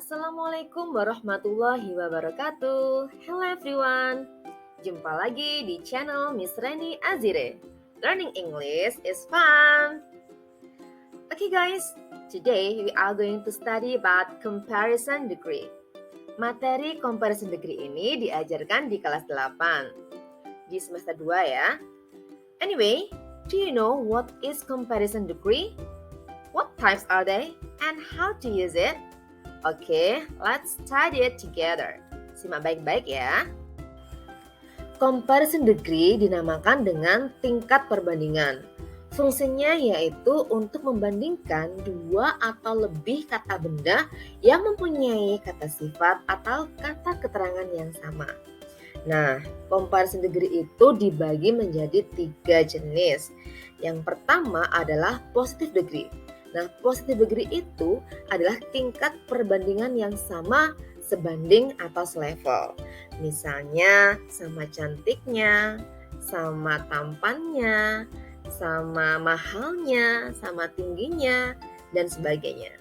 Assalamualaikum warahmatullahi wabarakatuh. Hello everyone. Jumpa lagi di channel Miss Reni Azire. Learning English is fun. Okay guys, today we are going to study about comparison degree. Materi comparison degree ini diajarkan di kelas 8 di semester 2 ya. Anyway, do you know what is comparison degree? What types are they and how to use it? Oke, let's study it together. Simak baik-baik ya. Comparison degree dinamakan dengan tingkat perbandingan. Fungsinya yaitu untuk membandingkan dua atau lebih kata benda yang mempunyai kata sifat atau kata keterangan yang sama. Nah, comparison degree itu dibagi menjadi 3 jenis. Yang pertama adalah positive degree. Nah, positive degree itu adalah tingkat perbandingan yang sama, sebanding atau selevel. Misalnya sama cantiknya, sama tampannya, sama mahalnya, sama tingginya, dan sebagainya.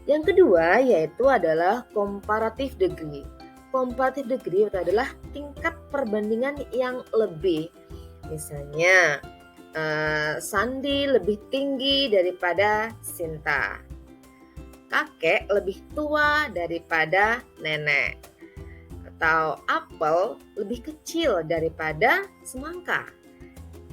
Yang kedua yaitu adalah comparative degree. Comparative degree itu adalah tingkat perbandingan yang lebih. Misalnya, Sandi lebih tinggi daripada Sinta. Kakek lebih tua daripada nenek. Atau apel lebih kecil daripada semangka.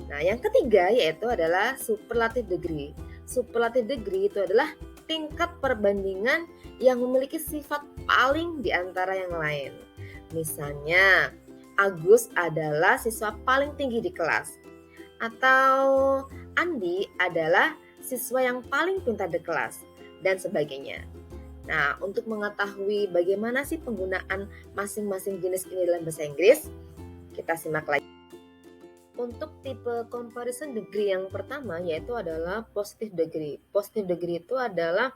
Nah, yang ketiga yaitu adalah superlative degree. Superlative degree itu adalah tingkat perbandingan yang memiliki sifat paling di antara yang lain. Misalnya, Agus adalah siswa paling tinggi di kelas. Atau Andi adalah siswa yang paling pintar di kelas, dan sebagainya. Nah, untuk mengetahui bagaimana sih penggunaan masing-masing jenis ini dalam bahasa Inggris, kita simak lagi. Untuk tipe comparison degree yang pertama yaitu adalah positive degree. Positive degree itu adalah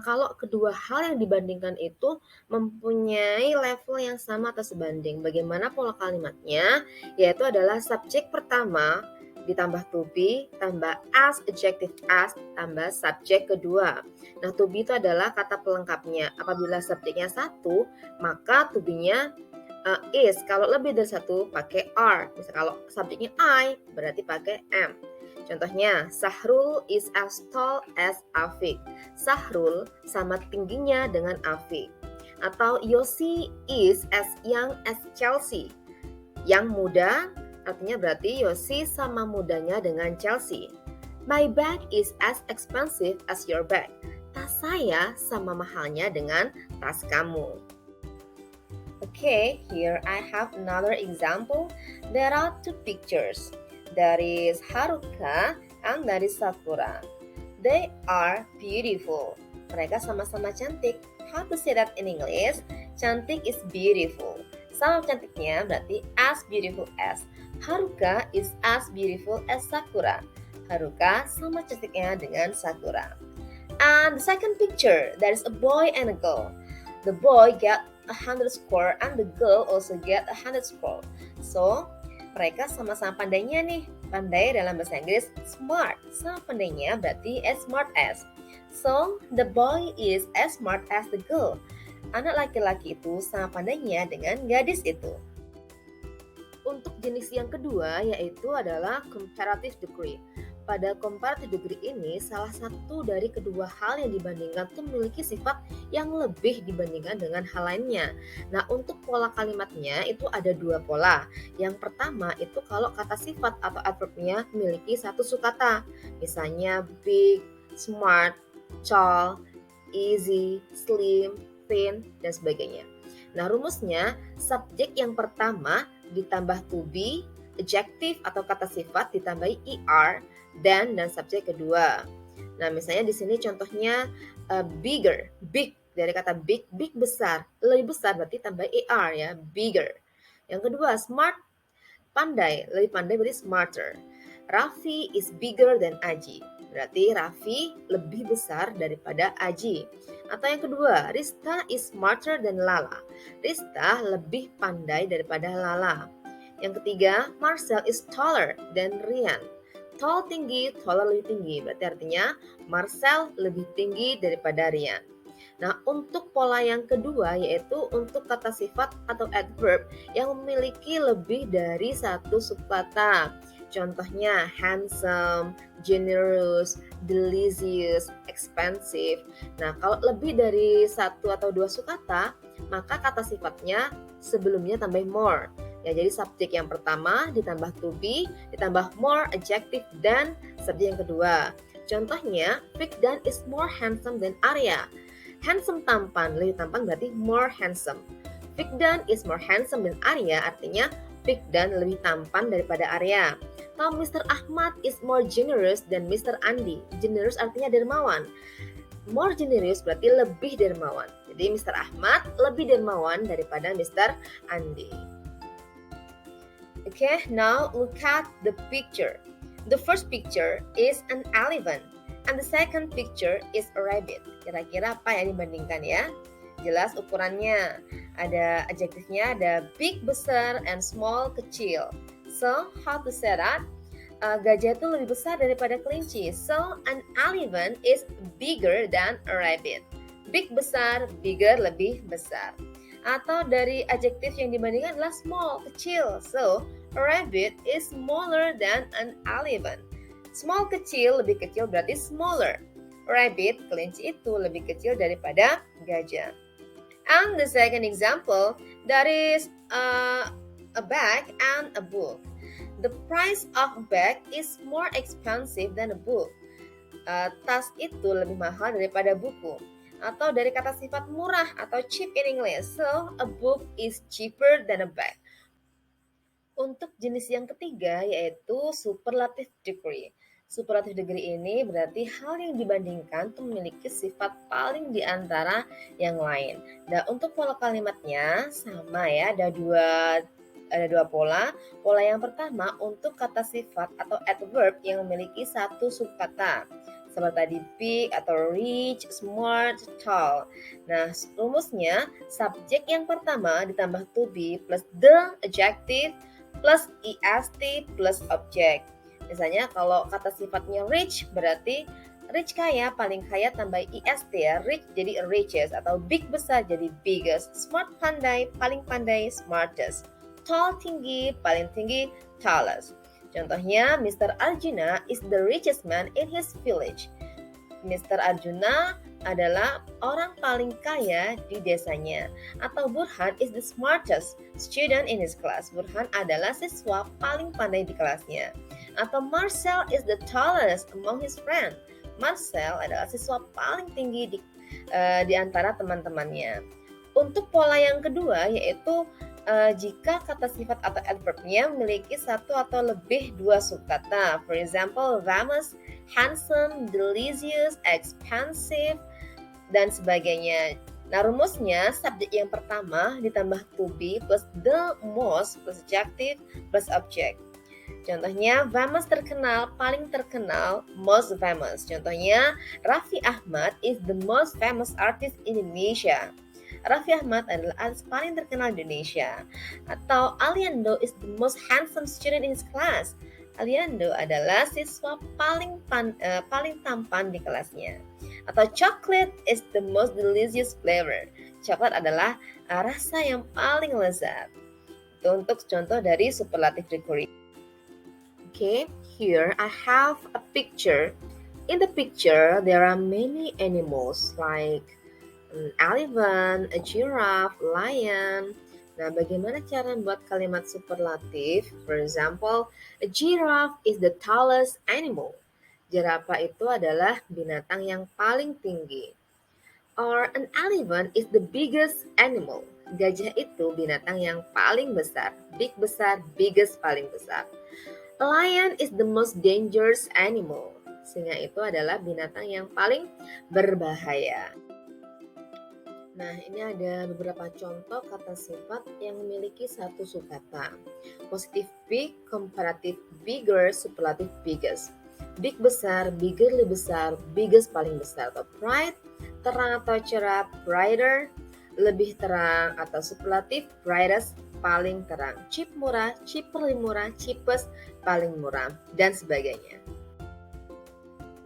kalau kedua hal yang dibandingkan itu mempunyai level yang sama atau sebanding. Bagaimana pola kalimatnya? Yaitu adalah subjek pertama ditambah to be, tambah as, adjective as, tambah subjek kedua. Nah, to be itu adalah kata pelengkapnya. Apabila subjeknya satu, maka to be-nya is. Kalau lebih dari satu, pakai are. Misal kalau subjeknya I, berarti pakai am. Contohnya, Sahrul is as tall as Afik. Sahrul sama tingginya dengan Afik. Atau Yosi is as young as Chelsea. Yang muda artinya berarti Yosi sama mudanya dengan Chelsea. My bag is as expensive as your bag. Tas saya sama mahalnya dengan tas kamu. Okay, here I have another example. There are two pictures. There is Haruka and there is Sakura. They are beautiful. Mereka sama-sama cantik. How to say that in English? Cantik is beautiful. Sama cantiknya berarti as beautiful as. Haruka is as beautiful as Sakura. Haruka sama cantiknya dengan Sakura. And the second picture, there is a boy and a girl. The boy get 100 score and the girl also get 100 score. So, mereka sama-sama pandainya nih. Pandai dalam bahasa Inggris smart. Sama pandainya berarti as smart as. So, the boy is as smart as the girl. Anak laki-laki itu sama pandainya dengan gadis itu. Untuk jenis yang kedua yaitu adalah comparative degree. Pada comparative degree ini, salah satu dari kedua hal yang dibandingkan itu memiliki sifat yang lebih dibandingkan dengan hal lainnya. Nah, untuk pola kalimatnya itu ada dua pola. Yang pertama itu kalau kata sifat atau adverbnya memiliki satu sukata. Misalnya big, smart, tall, easy, slim, thin, dan sebagainya. Nah, rumusnya subjek yang pertama ditambah to be, adjective atau kata sifat ditambahi er, dan subjek kedua. Nah, misalnya di sini contohnya bigger, big dari kata big, big besar, lebih besar berarti tambah er ya, bigger. Yang kedua smart, pandai, lebih pandai berarti smarter. Raffi is bigger than Aji, berarti Raffi lebih besar daripada Aji. Atau yang kedua, Rista is smarter than Lala, Rista lebih pandai daripada Lala. Yang ketiga, Marcel is taller than Rian. Tall tinggi, taller lebih tinggi. Berarti artinya Marcel lebih tinggi daripada Rian. Nah, untuk pola yang kedua yaitu untuk kata sifat atau adverb yang memiliki lebih dari satu subkata. Contohnya handsome, generous, delicious, expensive. Nah, kalau lebih dari satu atau dua subkata, maka kata sifatnya sebelumnya tambah more. Ya, jadi subjek yang pertama ditambah to be, ditambah more adjective dan subjek yang kedua. Contohnya, Fikdan is more handsome than Arya. Handsome tampan, lebih tampan berarti more handsome. Fikdan is more handsome than Arya, artinya Fikdan lebih tampan daripada Arya. Atau Mr. Ahmad is more generous than Mr. Andi. Generous artinya dermawan. More generous berarti lebih dermawan. Jadi Mr. Ahmad lebih dermawan daripada Mr. Andi. Okay, now look at the picture. The first picture is an elephant. And the second picture is a rabbit. Kira-kira apa yang dibandingkan ya? Jelas ukurannya. Ada adjektifnya, ada big, besar, and small, kecil. So, how to say that? Gajah itu lebih besar daripada kelinci. So, an elephant is bigger than a rabbit. Big besar, bigger lebih besar. Atau dari adjektif yang dibandingkan adalah small, kecil. So, a rabbit is smaller than an elephant. Small kecil, lebih kecil berarti smaller. Rabbit, kelinci itu lebih kecil daripada gajah. And the second example, that is a bag and a book. The price of a bag is more expensive than a book. Tas itu lebih mahal daripada buku. Atau dari kata sifat murah atau cheap in English. So, a book is cheaper than a bag. Untuk jenis yang ketiga yaitu superlative degree. Superlative degree ini berarti hal yang dibandingkan itu memiliki sifat paling di antara yang lain. Dan untuk pola kalimatnya sama ya, ada dua pola. Pola yang pertama untuk kata sifat atau adverb yang memiliki satu subkata. Seperti tadi big atau rich, smart, tall. Nah, rumusnya subjek yang pertama ditambah to be plus the adjective plus est plus object. Misalnya kalau kata sifatnya rich berarti rich kaya, paling kaya tambah est ya, rich jadi richest, atau big besar jadi biggest, smart pandai, paling pandai, smartest, tall tinggi, paling tinggi, tallest. Contohnya, Mr. Arjuna is the richest man in his village. Mr. Arjuna adalah orang paling kaya di desanya. Atau Burhan is the smartest student in his class. Burhan adalah siswa paling pandai di kelasnya. Atau Marcel is the tallest among his friends. Marcel adalah siswa paling tinggi di antara teman-temannya. Untuk pola yang kedua yaitu jika kata sifat atau adverbnya memiliki satu atau lebih dua subkata. For example, famous, handsome, delicious, expensive, dan sebagainya. Nah, rumusnya subjek yang pertama ditambah to be plus the most plus adjective plus object. Contohnya, famous terkenal, paling terkenal, most famous. Contohnya, Raffi Ahmad is the most famous artist in Indonesia. Raffi Ahmad adalah artis paling terkenal di Indonesia. Atau Aliando is the most handsome student in his class. Aliando adalah siswa paling tampan di kelasnya. Atau chocolate is the most delicious flavor. Coklat adalah rasa yang paling lezat. Itu untuk contoh dari superlative degree. Okay, here I have a picture. In the picture, there are many animals like an elephant, a giraffe, lion. Nah, bagaimana cara membuat kalimat superlatif? For example, a giraffe is the tallest animal. Jerapah itu adalah binatang yang paling tinggi. Or an elephant is the biggest animal. Gajah itu binatang yang paling besar. Big besar, biggest paling besar. A lion is the most dangerous animal. Singa itu adalah binatang yang paling berbahaya. Nah, ini ada beberapa contoh kata sifat yang memiliki satu subkata. Positif big, komparatif bigger, superlatif biggest. Big besar, bigger lebih besar, biggest paling besar. Atau bright, terang atau cerah, brighter, lebih terang, atau superlatif brightest, paling terang. Cheap murah, cheaper lebih murah, cheapest paling murah, dan sebagainya.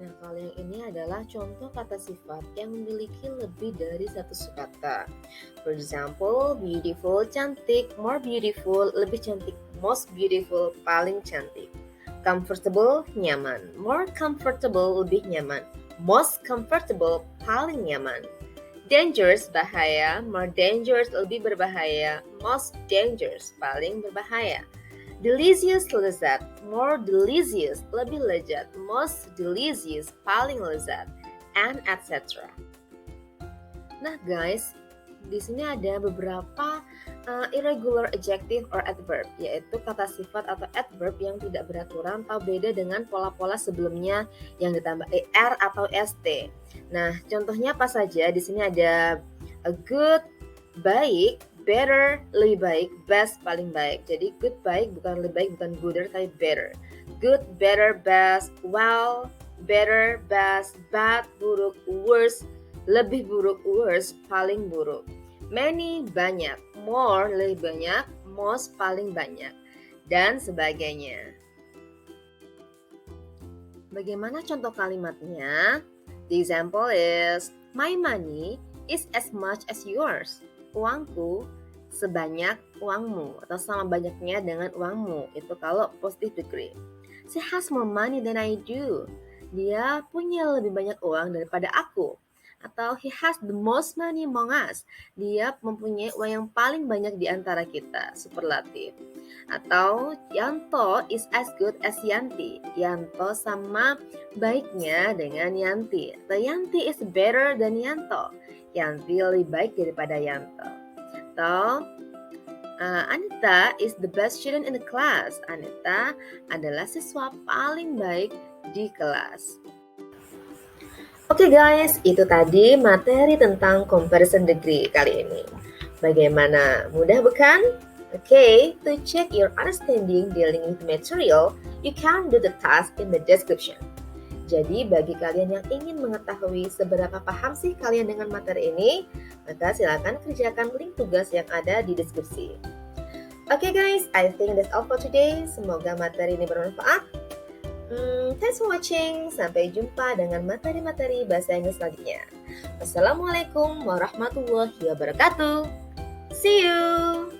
Nah, kalau yang ini adalah contoh kata sifat yang memiliki lebih dari satu sukata. For example, beautiful, cantik, more beautiful, lebih cantik, most beautiful, paling cantik. Comfortable, nyaman, more comfortable, lebih nyaman, most comfortable, paling nyaman. Dangerous, bahaya, more dangerous, lebih berbahaya, most dangerous, paling berbahaya. Delicious, lezat, more delicious, lebih lezat, most delicious, paling lezat, and etc. Nah guys, di sini ada beberapa irregular adjective or adverb, yaitu kata sifat atau adverb yang tidak beraturan atau beda dengan pola-pola sebelumnya yang ditambah er atau st. Nah, contohnya apa saja? Di sini ada a good, baik, better, lebih baik, best, paling baik. Jadi good, baik, bukan lebih baik, bukan gooder, tapi better. Good, better, best, well, better, best, bad, buruk, worse, lebih buruk, worse, paling buruk. Many, banyak, more, lebih banyak, most, paling banyak, dan sebagainya. Bagaimana contoh kalimatnya? The example is, my money is as much as yours. Uangku sebanyak uangmu, atau sama banyaknya dengan uangmu. Itu kalau positive degree. She has more money than I do. Dia punya lebih banyak uang daripada aku. Atau he has the most money among us. Dia mempunyai uang yang paling banyak di antara kita. Superlatif. Atau Yanto is as good as Yanti. Yanto sama baiknya dengan Yanti. Atau Yanti is better than Yanto. Yanti lebih baik daripada Yanto. Atau Anita is the best student in the class. Anita adalah siswa paling baik di kelas. Oke guys, itu tadi materi tentang comparison degree kali ini. Bagaimana? Mudah bukan? Okay, to check your understanding dealing with material, you can do the task in the description. Jadi bagi kalian yang ingin mengetahui seberapa paham sih kalian dengan materi ini, maka silakan kerjakan link tugas yang ada di deskripsi. Okay guys, I think that's all for today. Semoga materi ini bermanfaat. Thanks for watching. Sampai jumpa dengan materi-materi bahasa Inggris selanjutnya. Wassalamualaikum warahmatullahi wabarakatuh. See you.